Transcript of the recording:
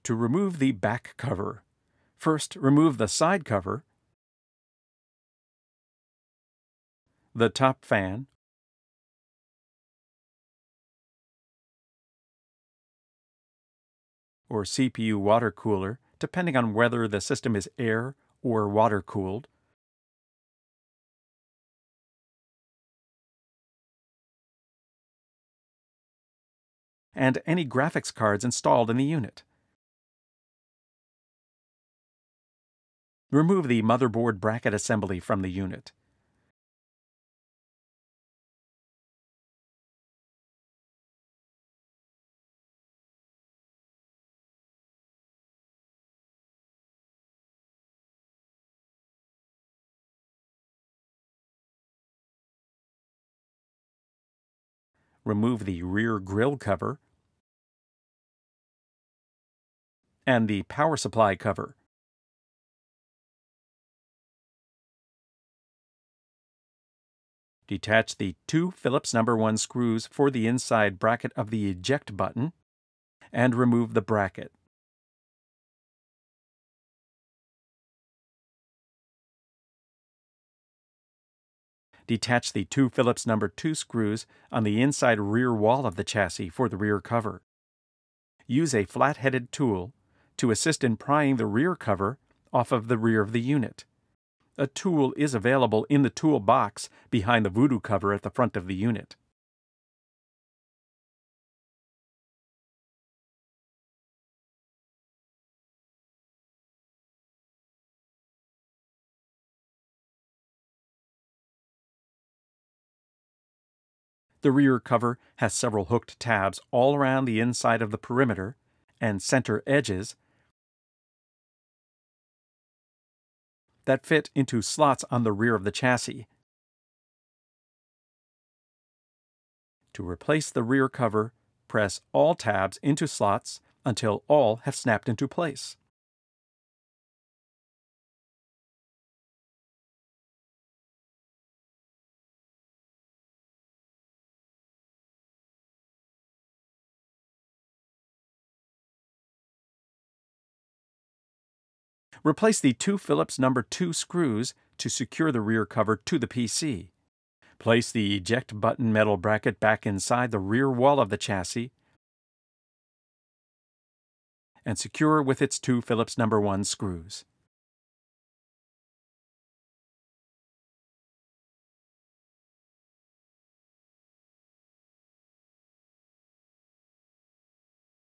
To remove the back cover, first remove the side cover, the top fan, or CPU water cooler, depending on whether the system is air or water cooled, and any graphics cards installed in the unit. Remove the motherboard bracket assembly from the unit. Remove the rear grille cover and the power supply cover. Detach the two Phillips No. 1 screws for the inside bracket of the eject button and remove the bracket. Detach the two Phillips No. 2 screws on the inside rear wall of the chassis for the rear cover. Use a flat-headed tool to assist in prying the rear cover off of the rear of the unit. A tool is available in the tool box behind the voodoo cover at the front of the unit. The rear cover has several hooked tabs all around the inside of the perimeter and center edges that fit into slots on the rear of the chassis. To replace the rear cover, press all tabs into slots until all have snapped into place. Replace the two Phillips No. 2 screws to secure the rear cover to the PC. Place the eject button metal bracket back inside the rear wall of the chassis and secure with its two Phillips No. 1 screws.